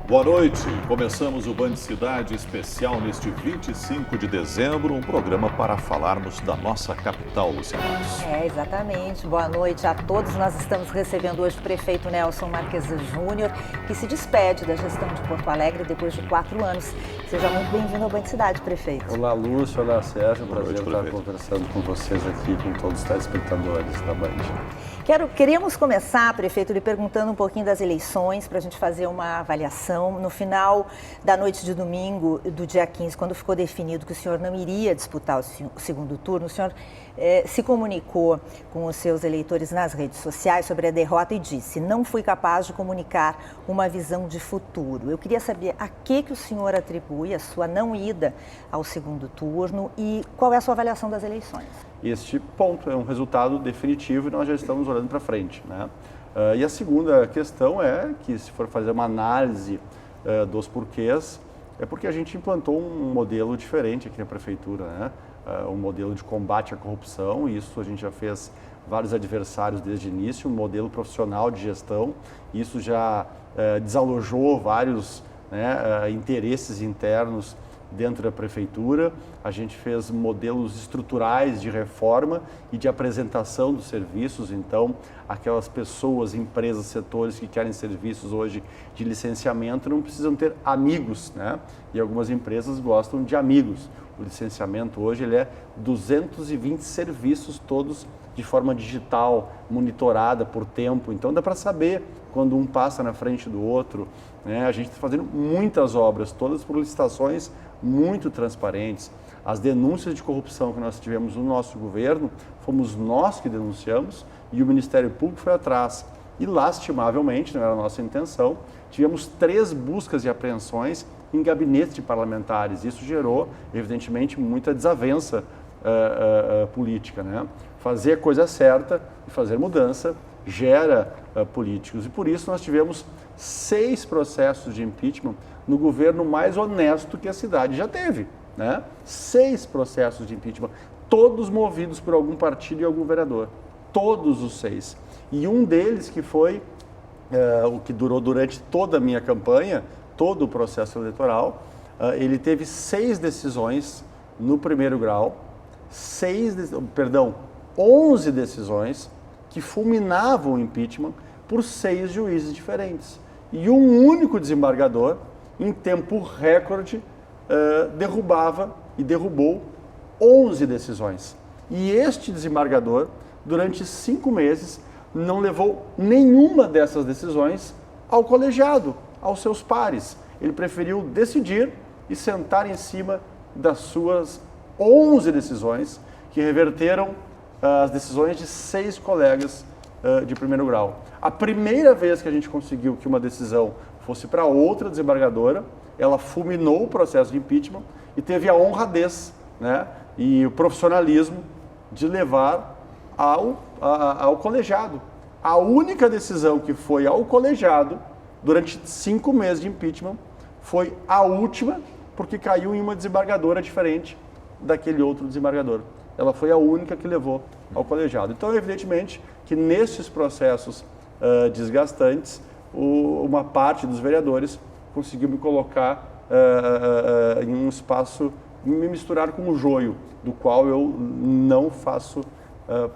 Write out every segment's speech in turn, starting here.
Boa noite. Começamos o Band Cidade especial neste 25 de dezembro, um programa para falarmos da nossa capital, Luciana. Exatamente. Boa noite a todos. Nós estamos recebendo hoje o prefeito Nelson Marquesa Júnior, que se despede da gestão de Porto Alegre depois de 4 anos. Seja muito bem-vindo ao Band Cidade, prefeito. Olá, Lúcio. Olá, Sérgio. Boa Prazer noite, estar conversando com vocês aqui, com todos os telespectadores da Band. Queremos começar, prefeito, lhe perguntando um pouquinho das eleições, para a gente fazer uma avaliação. No final da noite de domingo, do dia 15, quando ficou definido que o senhor não iria disputar o segundo turno, o senhor se comunicou com os seus eleitores nas redes sociais sobre a derrota e disse: não fui capaz de comunicar uma visão de futuro. Eu queria saber a que o senhor atribui a sua não ida ao segundo turno e qual é a sua avaliação das eleições. Este ponto é um resultado definitivo e nós já estamos olhando para frente, né? E a segunda questão é que, se for fazer uma análise dos porquês, é porque a gente implantou um modelo diferente aqui na prefeitura, né? Um modelo de combate à corrupção, e isso a gente já fez vários adversários desde o início, um modelo profissional de gestão, isso já desalojou vários interesses internos dentro da prefeitura. A gente fez modelos estruturais de reforma e de apresentação dos serviços, então aquelas pessoas, empresas, setores que querem serviços hoje de licenciamento não precisam ter amigos, né? E algumas empresas gostam de amigos. O licenciamento hoje ele é 220 serviços, todos de forma digital, monitorada por tempo, então dá para saber quando um passa na frente do outro, né? A gente está fazendo muitas obras, todas por licitações muito transparentes. As denúncias de corrupção que nós tivemos no nosso governo, fomos nós que denunciamos e o Ministério Público foi atrás. E lastimavelmente, não era a nossa intenção, tivemos 3 buscas e apreensões em gabinetes de parlamentares. Isso gerou, evidentemente, muita desavença política, né? Fazer a coisa certa e fazer mudança gera políticos. E por isso nós tivemos 6 processos de impeachment no governo mais honesto que a cidade já teve, né? 6 processos de impeachment, todos movidos por algum partido e algum vereador. Todos os 6. E um deles, que foi o que durou durante toda a minha campanha, todo o processo eleitoral, ele teve 6 decisões no primeiro grau, 11 decisões que fulminavam o impeachment por 6 juízes diferentes. E um único desembargador, em tempo recorde, derrubava e derrubou 11 decisões. E este desembargador, durante 5 meses, não levou nenhuma dessas decisões ao colegiado, aos seus pares. Ele preferiu decidir e sentar em cima das suas 11 decisões, que reverteram as decisões de 6 colegas de primeiro grau. A primeira vez que a gente conseguiu que uma decisão fosse para outra desembargadora, ela fulminou o processo de impeachment e teve a honradez, né, e o profissionalismo de levar ao colegiado. A única decisão que foi ao colegiado durante 5 meses de impeachment foi a última, porque caiu em uma desembargadora diferente daquele outro desembargador. Ela foi a única que levou ao colegiado. Então, evidentemente, que nesses processos desgastantes, uma parte dos vereadores conseguiu me colocar em um espaço, me misturar com o joio, do qual eu não faço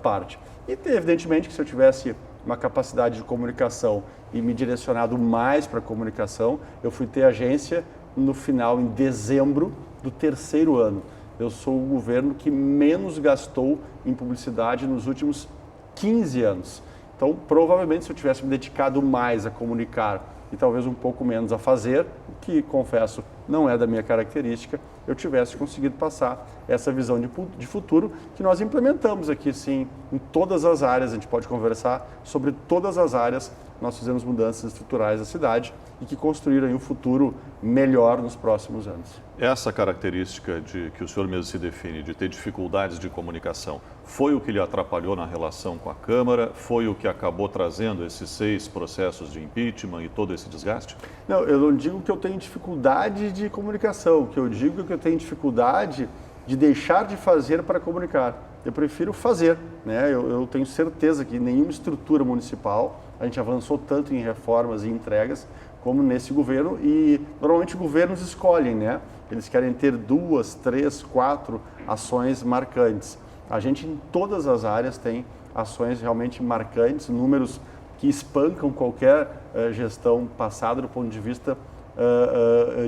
parte. E, evidentemente, que se eu tivesse uma capacidade de comunicação e me direcionado mais para a comunicação, eu fui ter agência no final, em dezembro do 3º ano. Eu sou o governo que menos gastou em publicidade nos últimos 15 anos. Então, provavelmente, se eu tivesse me dedicado mais a comunicar e talvez um pouco menos a fazer, o que, confesso, não é da minha característica, eu tivesse conseguido passar essa visão de futuro que nós implementamos aqui, sim, em todas as áreas. A gente pode conversar sobre todas as áreas. Nós fizemos mudanças estruturais da cidade e que construíram um futuro melhor nos próximos anos. Essa característica de que o senhor mesmo se define, de ter dificuldades de comunicação, foi o que lhe atrapalhou na relação com a Câmara? Foi o que acabou trazendo esses 6 processos de impeachment e todo esse desgaste? Não, eu não digo que eu tenho dificuldade de comunicação, o que eu digo é que eu tenho dificuldade de deixar de fazer para comunicar. Eu prefiro fazer, né? Eu tenho certeza que nenhuma estrutura municipal, a gente avançou tanto em reformas e entregas, como nesse governo, e normalmente governos escolhem, né? Eles querem ter 2, 3, 4 ações marcantes. A gente, em todas as áreas, tem ações realmente marcantes, números que espancam qualquer gestão passada do ponto de vista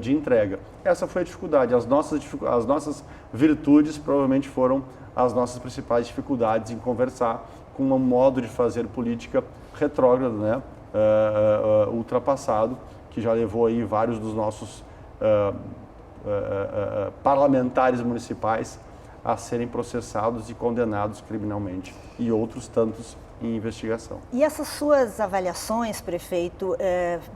de entrega. Essa foi a dificuldade. As nossas virtudes provavelmente foram as nossas principais dificuldades em conversar com um modo de fazer política retrógrado, né? Ultrapassado, que já levou aí vários dos nossos parlamentares municipais a serem processados e condenados criminalmente, e outros tantos em investigação. E essas suas avaliações, prefeito,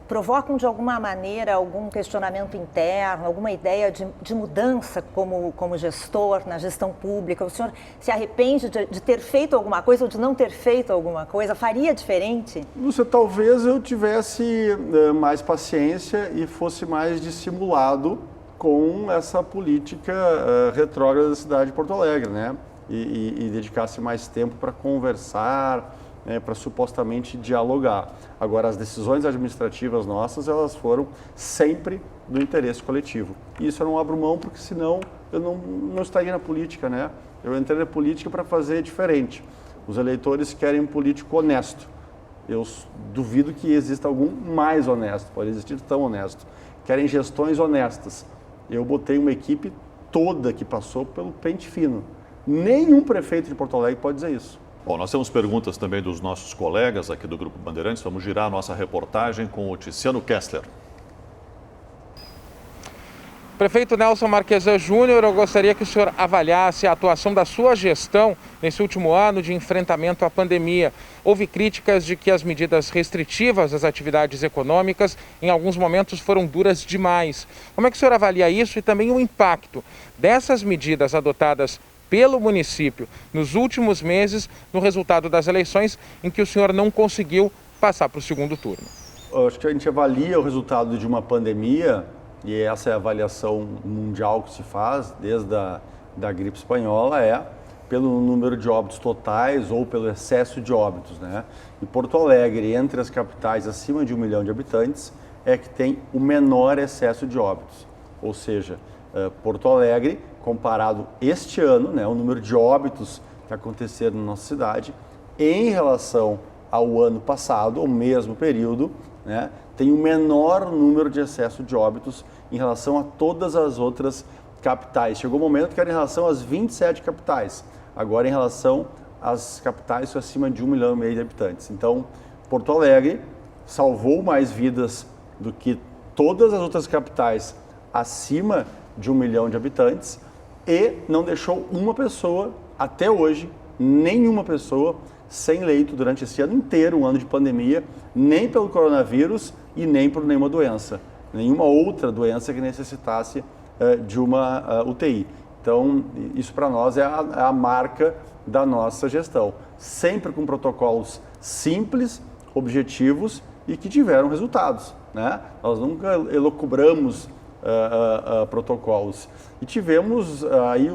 provocam de alguma maneira algum questionamento interno, alguma ideia de mudança como gestor, na gestão pública? O senhor se arrepende de ter feito alguma coisa ou de não ter feito alguma coisa? Faria diferente? Lúcia, talvez eu tivesse mais paciência e fosse mais dissimulado com essa política retrógrada da cidade de Porto Alegre, né? E dedicasse mais tempo para conversar, né, para supostamente dialogar. Agora, as decisões administrativas nossas, elas foram sempre do interesse coletivo. E isso eu não abro mão, porque senão eu não estaria na política, né? Eu entrei na política para fazer diferente. Os eleitores querem um político honesto. Eu duvido que exista algum mais honesto, pode existir tão honesto. Querem gestões honestas. Eu botei uma equipe toda que passou pelo pente fino. Nenhum prefeito de Porto Alegre pode dizer isso. Bom, nós temos perguntas também dos nossos colegas aqui do Grupo Bandeirantes. Vamos girar a nossa reportagem com o Tiziano Kessler. Prefeito Nelson Marquesan Júnior, eu gostaria que o senhor avaliasse a atuação da sua gestão nesse último ano de enfrentamento à pandemia. Houve críticas de que as medidas restritivas às atividades econômicas, em alguns momentos, foram duras demais. Como é que o senhor avalia isso e também o impacto dessas medidas adotadas pelo município nos últimos meses no resultado das eleições, em que o senhor não conseguiu passar para o segundo turno? Eu acho que a gente avalia o resultado de uma pandemia, e essa é a avaliação mundial que se faz desde da gripe espanhola, pelo número de óbitos totais ou pelo excesso de óbitos, né? E Porto Alegre, entre as capitais acima de 1 milhão de habitantes, é que tem o menor excesso de óbitos. Ou seja, Porto Alegre, comparado este ano, né, o número de óbitos que aconteceram na nossa cidade, em relação ao ano passado, o mesmo período, né, tem o menor número de excesso de óbitos em relação a todas as outras capitais. Chegou o momento que era em relação às 27 capitais, agora em relação às capitais acima de 1,5 milhão de habitantes. Então, Porto Alegre salvou mais vidas do que todas as outras capitais acima de 1 milhão de habitantes e não deixou uma pessoa, até hoje, nenhuma pessoa sem leito durante esse ano inteiro, um ano de pandemia, nem pelo coronavírus e nem por nenhuma doença, nenhuma outra doença que necessitasse de uma UTI. Então, isso para nós é a marca da nossa gestão, sempre com protocolos simples, objetivos e que tiveram resultados, né? Nós nunca elucubramos protocolos. E tivemos aí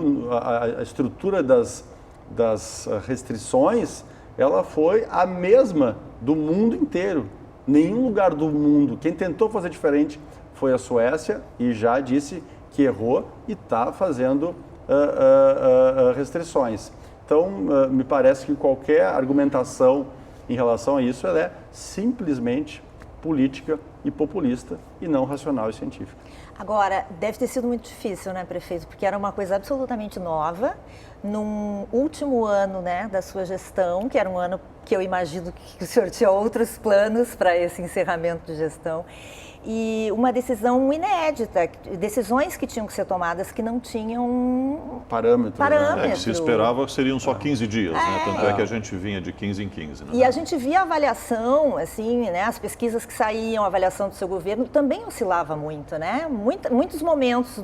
a estrutura das restrições, ela foi a mesma do mundo inteiro. Nenhum lugar do mundo, quem tentou fazer diferente foi a Suécia e já disse que errou e está fazendo restrições. Então, me parece que qualquer argumentação em relação a isso, ela é simplesmente política e populista e não racional e científica. Agora, deve ter sido muito difícil, né, prefeito? Porque era uma coisa absolutamente nova, num último ano, né, da sua gestão, que era um ano que eu imagino que o senhor tinha outros planos para esse encerramento de gestão. E uma decisão inédita, decisões que tinham que ser tomadas que não tinham parâmetro. Que se esperava que seriam só 15 dias, né? Tanto é que a gente vinha de 15 em 15. Né? E a gente via a avaliação, assim, né? As pesquisas que saíam, a avaliação do seu governo também oscilava muito, né? Muitos momentos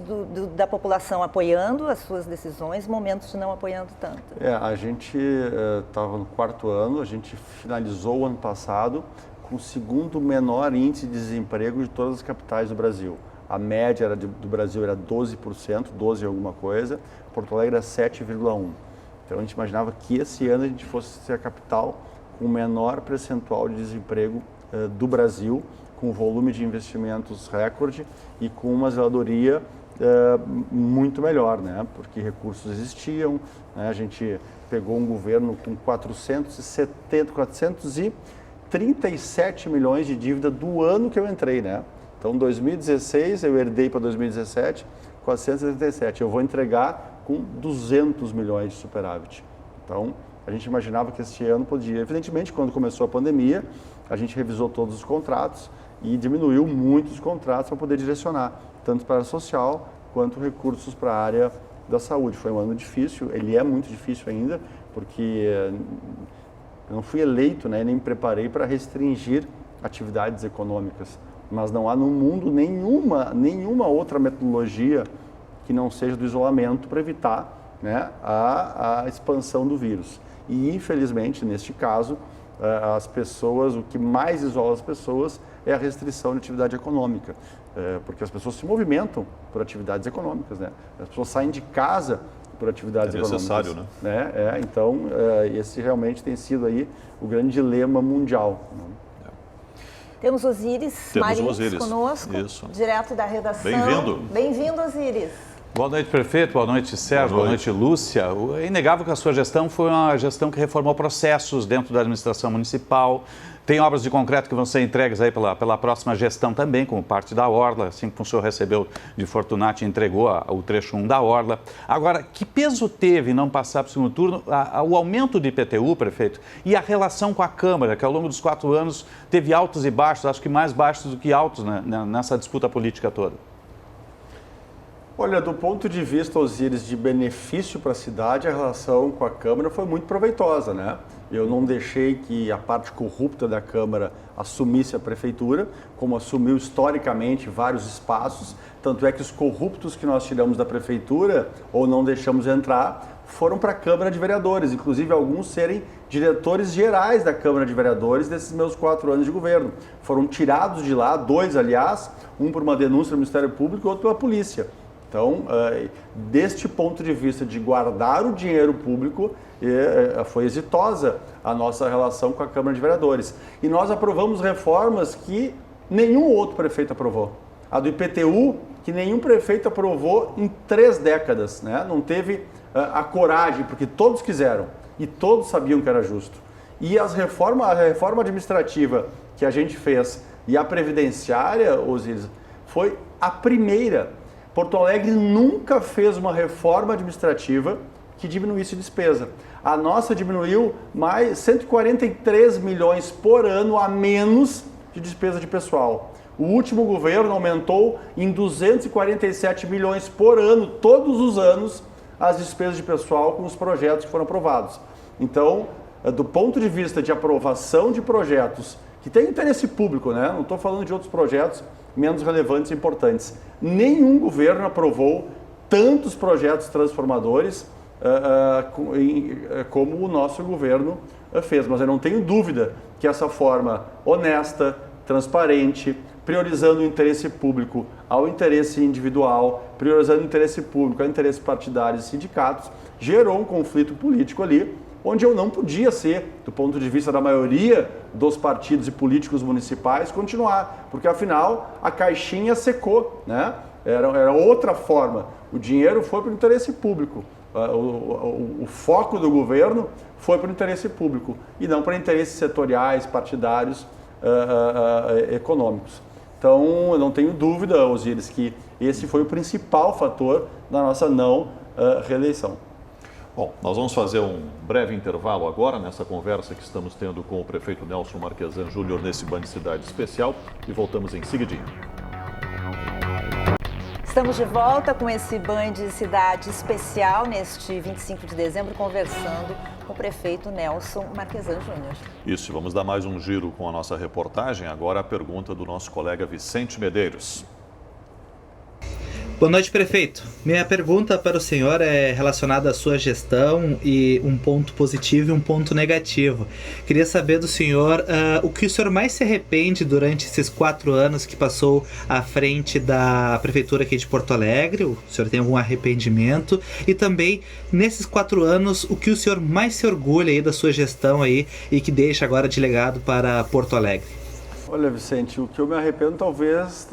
da população apoiando as suas decisões, momentos de não apoiando tanto. A gente estava no 4º ano, a gente finalizou o ano passado com o 2º menor índice de desemprego de todas as capitais do Brasil. A média do Brasil era 12%, 12 e alguma coisa, Porto Alegre era 7,1%. Então a gente imaginava que esse ano a gente fosse ser a capital com o menor percentual de desemprego do Brasil, com volume de investimentos recorde e com uma zeladoria muito melhor, né? Porque recursos existiam, né? A gente pegou um governo com 437 milhões de dívida do ano que eu entrei, né? Então, 2016 eu herdei para 2017 477. Eu vou entregar com 200 milhões de superávit. Então, a gente imaginava que este ano podia. Evidentemente, quando começou a pandemia, a gente revisou todos os contratos e diminuiu muitos contratos para poder direcionar, tanto para a área social quanto recursos para a área da saúde. Foi um ano difícil, ele é muito difícil ainda, porque eu não fui eleito, né, nem me preparei para restringir atividades econômicas, mas não há no mundo nenhuma outra metodologia que não seja do isolamento para evitar, né, a expansão do vírus. E, infelizmente, neste caso, as pessoas, o que mais isola as pessoas é a restrição de atividade econômica, porque as pessoas se movimentam por atividades econômicas, né? As pessoas saem de casa por atividades econômicas. É necessário, né? Então, esse realmente tem sido aí o grande dilema mundial, né? Temos Osíris Marins conosco, isso, direto da redação. Bem-vindo. Bem-vindo, Osíris. Boa noite, prefeito. Boa noite, Sérgio. Boa noite, Lúcia. É inegável que a sua gestão foi uma gestão que reformou processos dentro da administração municipal. Tem obras de concreto que vão ser entregues aí pela próxima gestão também, como parte da Orla, assim que o senhor recebeu de Fortunati e entregou o trecho 1 da Orla. Agora, que peso teve em não passar para o segundo turno o aumento de IPTU, prefeito, e a relação com a Câmara, que ao longo dos 4 anos teve altos e baixos, acho que mais baixos do que altos, né, nessa disputa política toda? Olha, do ponto de vista, Osíris, de benefício para a cidade, a relação com a Câmara foi muito proveitosa, né? Eu não deixei que a parte corrupta da Câmara assumisse a Prefeitura, como assumiu historicamente vários espaços, tanto é que os corruptos que nós tiramos da Prefeitura, ou não deixamos entrar, foram para a Câmara de Vereadores, inclusive alguns serem diretores gerais da Câmara de Vereadores desses meus 4 anos de governo. Foram tirados de lá, 2, aliás, um por uma denúncia do Ministério Público e outro pela polícia. Então, deste ponto de vista de guardar o dinheiro público, foi exitosa a nossa relação com a Câmara de Vereadores. E nós aprovamos reformas que nenhum outro prefeito aprovou. A do IPTU, que nenhum prefeito aprovou em 3 décadas, né? Não teve a coragem, porque todos quiseram e todos sabiam que era justo. E a reforma administrativa que a gente fez e a previdenciária, Osíris, foi a primeira. Porto Alegre nunca fez uma reforma administrativa que diminuísse despesa. A nossa diminuiu mais 143 milhões por ano a menos de despesa de pessoal. O último governo aumentou em 247 milhões por ano, todos os anos, as despesas de pessoal com os projetos que foram aprovados. Então, do ponto de vista de aprovação de projetos que têm interesse público, né? Não estou falando de outros projetos menos relevantes e importantes. Nenhum governo aprovou tantos projetos transformadores como o nosso governo fez. Mas eu não tenho dúvida que essa forma honesta, transparente, priorizando o interesse público ao interesse individual, priorizando o interesse público ao interesse partidário e sindicatos, gerou um conflito político ali, onde eu não podia ser, do ponto de vista da maioria dos partidos e políticos municipais, continuar, porque afinal a caixinha secou, né? Era outra forma. O dinheiro foi para o interesse público, o foco do governo foi para o interesse público e não para interesses setoriais, partidários, econômicos. Então, eu não tenho dúvida, Osíris, que esse foi o principal fator da nossa não reeleição. Bom, nós vamos fazer um breve intervalo agora nessa conversa que estamos tendo com o prefeito Nelson Marquesan Júnior nesse Band Cidade Especial e voltamos em seguidinho. Estamos de volta com esse Band Cidade Especial neste 25 de dezembro, conversando com o prefeito Nelson Marquesan Júnior. Isso, vamos dar mais um giro com a nossa reportagem. Agora a pergunta do nosso colega Vicente Medeiros. Boa noite, prefeito. Minha pergunta para o senhor é relacionada à sua gestão e um ponto positivo e um ponto negativo. Queria saber do senhor o que o senhor mais se arrepende durante esses 4 anos que passou à frente da prefeitura aqui de Porto Alegre. O senhor tem algum arrependimento? E também, nesses 4 anos, o que o senhor mais se orgulha aí da sua gestão aí e que deixa agora de legado para Porto Alegre? Olha, Vicente, o que eu me arrependo talvez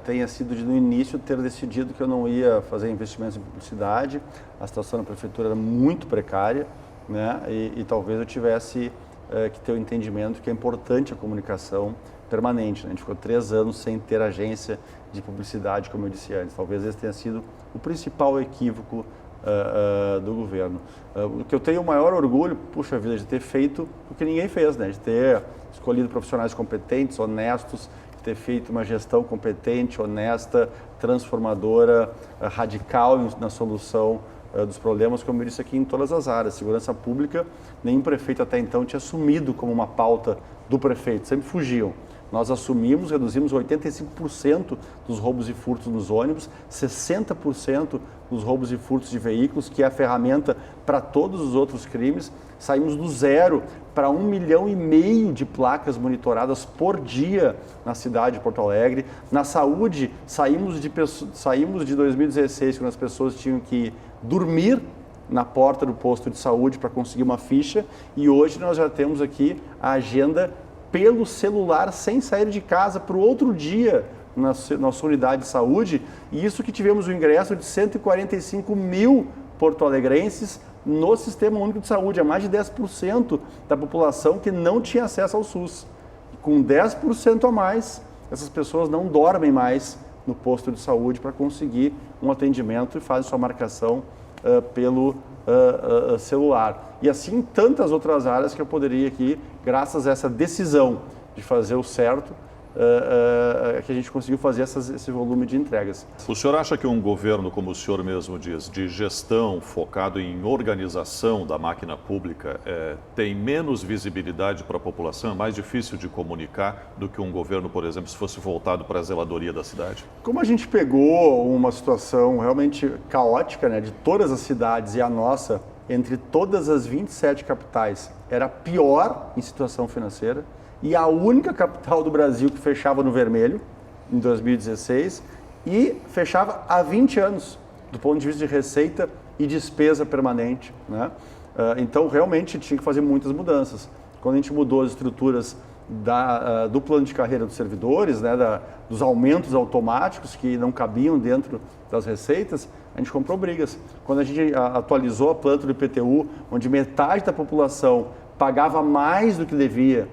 tenha sido de no início ter decidido que eu não ia fazer investimentos em publicidade. A situação na prefeitura era muito precária, né? E talvez eu tivesse que ter o entendimento que é importante a comunicação permanente, né? A gente ficou 3 anos sem ter agência de publicidade, como eu disse antes. Talvez esse tenha sido o principal equívoco do governo. O que eu tenho o maior orgulho, puxa vida, de ter feito o que ninguém fez, né? De ter escolhido profissionais competentes, honestos, de ter feito uma gestão competente, honesta, transformadora, radical na solução dos problemas, como eu disse aqui, em todas as áreas. Segurança pública, nenhum prefeito até então tinha assumido como uma pauta do prefeito, sempre fugiam. Nós assumimos, reduzimos 85% dos roubos e furtos nos ônibus, 60% dos roubos e furtos de veículos, que é a ferramenta para todos os outros crimes. Saímos do 0 para 1,5 milhão de placas monitoradas por dia na cidade de Porto Alegre. Na saúde, saímos de 2016, quando as pessoas tinham que dormir na porta do posto de saúde para conseguir uma ficha, e hoje nós já temos aqui a agenda pelo celular, sem sair de casa, para o outro dia na nossa unidade de saúde, e isso que tivemos o ingresso de 145 mil porto-alegrenses no Sistema Único de Saúde, é mais de 10% da população que não tinha acesso ao SUS. E com 10% a mais, essas pessoas não dormem mais no posto de saúde para conseguir um atendimento e fazem sua marcação pelo celular. E assim tantas outras áreas que eu poderia aqui, graças a essa decisão de fazer o certo, que a gente conseguiu fazer esse volume de entregas. O senhor acha que um governo, como o senhor mesmo diz, de gestão focado em organização da máquina pública, tem menos visibilidade para a população, é mais difícil de comunicar do que um governo, por exemplo, se fosse voltado para a zeladoria da cidade? Como a gente pegou uma situação realmente caótica, né, de todas as cidades, e a nossa, entre todas as 27 capitais, era pior em situação financeira, e a única capital do Brasil que fechava no vermelho, em 2016, e fechava há 20 anos, do ponto de vista de receita e despesa permanente, né? Então, realmente, tinha que fazer muitas mudanças. Quando a gente mudou as estruturas do plano de carreira dos servidores, né, dos aumentos automáticos que não cabiam dentro das receitas, a gente comprou brigas. Quando a gente atualizou a planta do IPTU, onde metade da população pagava mais do que devia,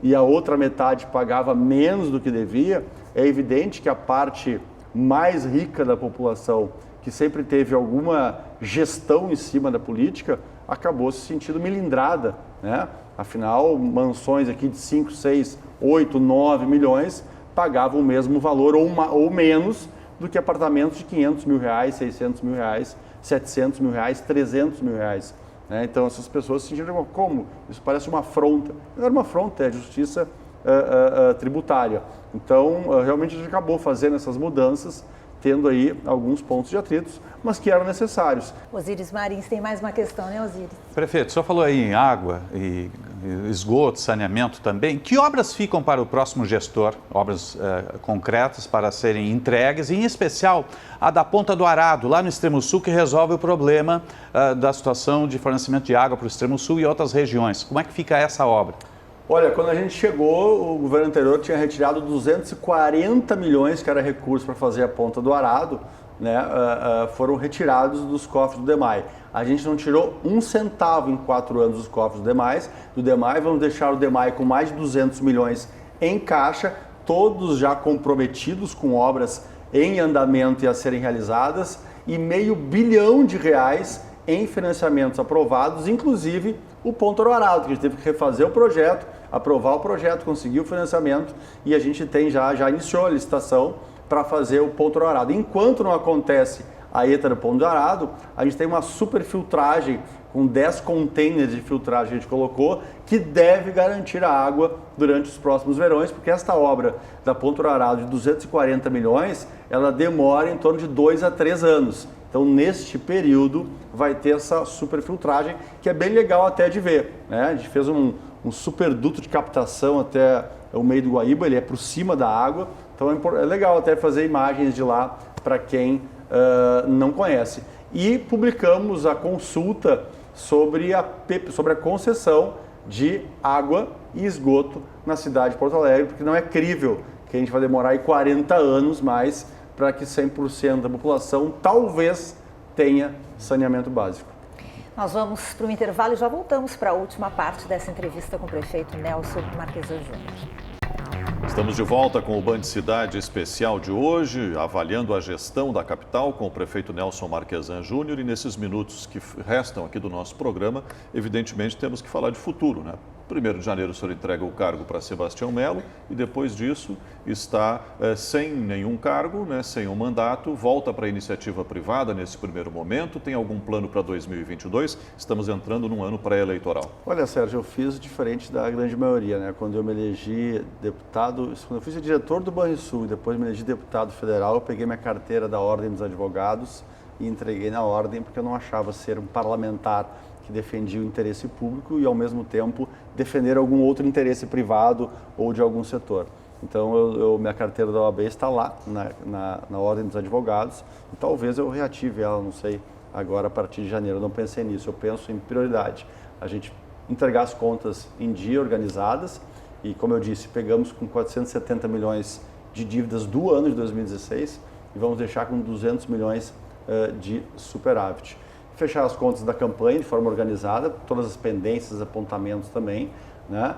e a outra metade pagava menos do que devia, é evidente que a parte mais rica da população, que sempre teve alguma gestão em cima da política, acabou se sentindo melindrada, né? Afinal, mansões aqui de 5, 6, 8, 9 milhões pagavam o mesmo valor ou menos do que apartamentos de 500 mil reais, 600 mil reais, 700 mil reais, 300 mil reais. Então, essas pessoas se sentiram como? Isso parece uma afronta. Não era uma afronta, é justiça tributária. Então, realmente a gente acabou fazendo essas mudanças, tendo aí alguns pontos de atritos, mas que eram necessários. Osíris Marins tem mais uma questão, né, Osíris? Prefeito, o senhor falou aí em água e esgoto, saneamento também. Que obras ficam para o próximo gestor? Obras concretas para serem entregues, e em especial a da Ponta do Arado, lá no Extremo Sul, que resolve o problema da situação de fornecimento de água para o Extremo Sul e outras regiões. Como é que fica essa obra? Olha, quando a gente chegou, o governo anterior tinha retirado 240 milhões, que era recurso para fazer a Ponta do Arado, né, foram retirados dos cofres do DEMAI. A gente não tirou um centavo em 4 anos dos cofres do DEMAI, vamos deixar o DEMAI com mais de 200 milhões em caixa, todos já comprometidos com obras em andamento e a serem realizadas, e R$500 bilhão em financiamentos aprovados, inclusive o Ponta do Arado, que a gente teve que refazer o projeto, aprovar o projeto, conseguir o financiamento, e a gente tem já iniciou a licitação para fazer o Ponta do Arado. Enquanto não acontece a ETA do Ponta do Arado, a gente tem uma super filtragem com 10 containers de filtragem que a gente colocou, que deve garantir a água durante os próximos verões, porque esta obra da Ponta do Arado de 240 milhões, ela demora em torno de 2 a 3 anos. Então, neste período, vai ter essa superfiltragem, que é bem legal até de ver, né? A gente fez um superduto de captação até o meio do Guaíba, ele é por cima da água, então é legal até fazer imagens de lá para quem não conhece. E publicamos a consulta sobre a concessão de água e esgoto na cidade de Porto Alegre, porque não é crível que a gente vai demorar aí 40 anos mais para que 100% da população talvez tenha saneamento básico. Nós vamos para o intervalo e já voltamos para a última parte dessa entrevista com o prefeito Nelson Marquesan Júnior. Estamos de volta com o Band Cidade Especial de hoje, avaliando a gestão da capital com o prefeito Nelson Marquesan Júnior. E nesses minutos que restam aqui do nosso programa, evidentemente temos que falar de futuro, né? 1º de janeiro o senhor entrega o cargo para Sebastião Melo e depois disso está sem nenhum cargo, né, sem um mandato, volta para a iniciativa privada nesse primeiro momento. Tem algum plano para 2022? Estamos entrando num ano pré-eleitoral. Olha, Sérgio, eu fiz diferente da grande maioria, né? Quando eu me elegi deputado, quando eu fui diretor do Banrisul e depois me elegi deputado federal, eu peguei minha carteira da Ordem dos Advogados e entreguei na Ordem porque eu não achava ser um parlamentar que defendia o interesse público e, ao mesmo tempo, defender algum outro interesse privado ou de algum setor. Então, minha carteira da OAB está lá, na Ordem dos Advogados, e talvez eu reative ela, não sei, agora a partir de janeiro. Eu não pensei nisso, eu penso em prioridade. A gente entregar as contas em dia, organizadas, e, como eu disse, pegamos com 470 milhões de dívidas do ano de 2016 e vamos deixar com 200 milhões de superávit. Fechar as contas da campanha de forma organizada, todas as pendências, apontamentos também, né?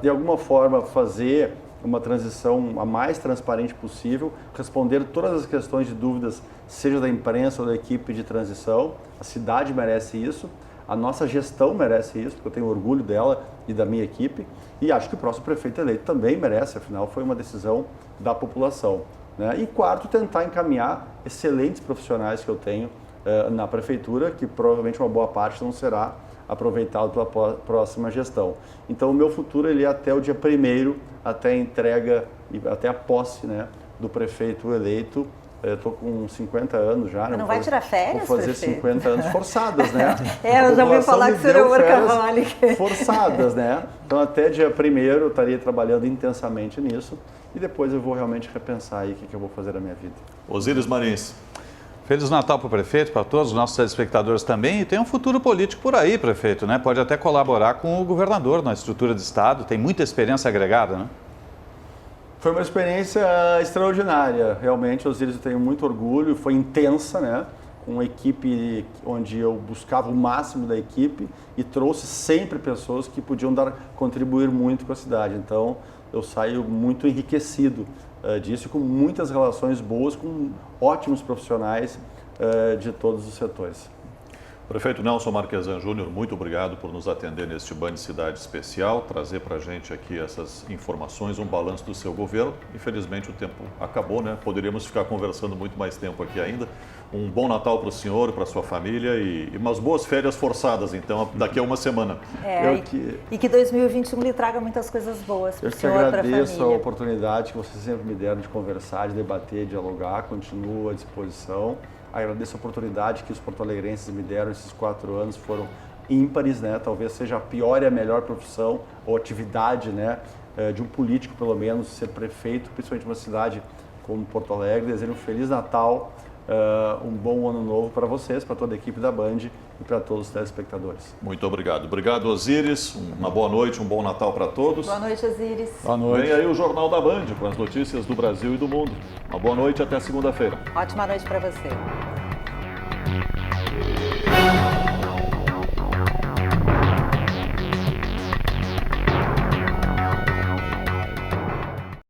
De alguma forma fazer uma transição a mais transparente possível, responder todas as questões de dúvidas, seja da imprensa ou da equipe de transição. A cidade merece isso, a nossa gestão merece isso, porque eu tenho orgulho dela e da minha equipe, e acho que o próximo prefeito eleito também merece, afinal foi uma decisão da população, né? E quarto, tentar encaminhar excelentes profissionais que eu tenho na prefeitura, que provavelmente uma boa parte não será aproveitado pela próxima gestão. Então, o meu futuro ele é até o dia 1º, até a entrega e até a posse, né, do prefeito eleito. Eu estou com 50 anos já. Não vai tirar férias, vou fazer prefeito? 50 anos forçadas, né? Eu já ouvi falar que o senhor é workaholic. Forçadas, né? Então, até dia 1º eu estaria trabalhando intensamente nisso e depois eu vou realmente repensar aí o que eu vou fazer na minha vida. Osíris Marins. Feliz Natal para o prefeito, para todos os nossos telespectadores também. E tem um futuro político por aí, prefeito, né? Pode até colaborar com o governador na estrutura de Estado. Tem muita experiência agregada, né? Foi uma experiência extraordinária. Realmente, Osíris, eu tenho muito orgulho. Foi intensa, né? Com uma equipe onde eu buscava o máximo da equipe e trouxe sempre pessoas que podiam contribuir muito com a cidade. Então, eu saio muito enriquecido disso, com muitas relações boas, com ótimos profissionais de todos os setores. Prefeito Nelson Marquesan Júnior, muito obrigado por nos atender neste Band Cidade Especial, trazer para a gente aqui essas informações, um balanço do seu governo. Infelizmente o tempo acabou, né? Poderíamos ficar conversando muito mais tempo aqui ainda. Um bom Natal para o senhor, para a sua família e umas boas férias forçadas, então, daqui a uma semana. E que 2021 lhe traga muitas coisas boas para o senhor e para a família. Eu agradeço a oportunidade que vocês sempre me deram de conversar, de debater, dialogar, continuo à disposição. Agradeço a oportunidade que os porto-alegrenses me deram esses 4 anos, foram ímpares, né? Talvez seja a pior e a melhor profissão ou atividade, né? De um político, pelo menos, ser prefeito, principalmente uma cidade como Porto Alegre. Desejo um Feliz Natal, um bom ano novo para vocês, para toda a equipe da Band e para todos os telespectadores. Muito obrigado. Obrigado, Osíris. Uma boa noite, um bom Natal para todos. Boa noite, Osíris. Boa noite. Vem aí o Jornal da Band com as notícias do Brasil e do mundo. Uma boa noite, até segunda-feira. Ótima noite para você.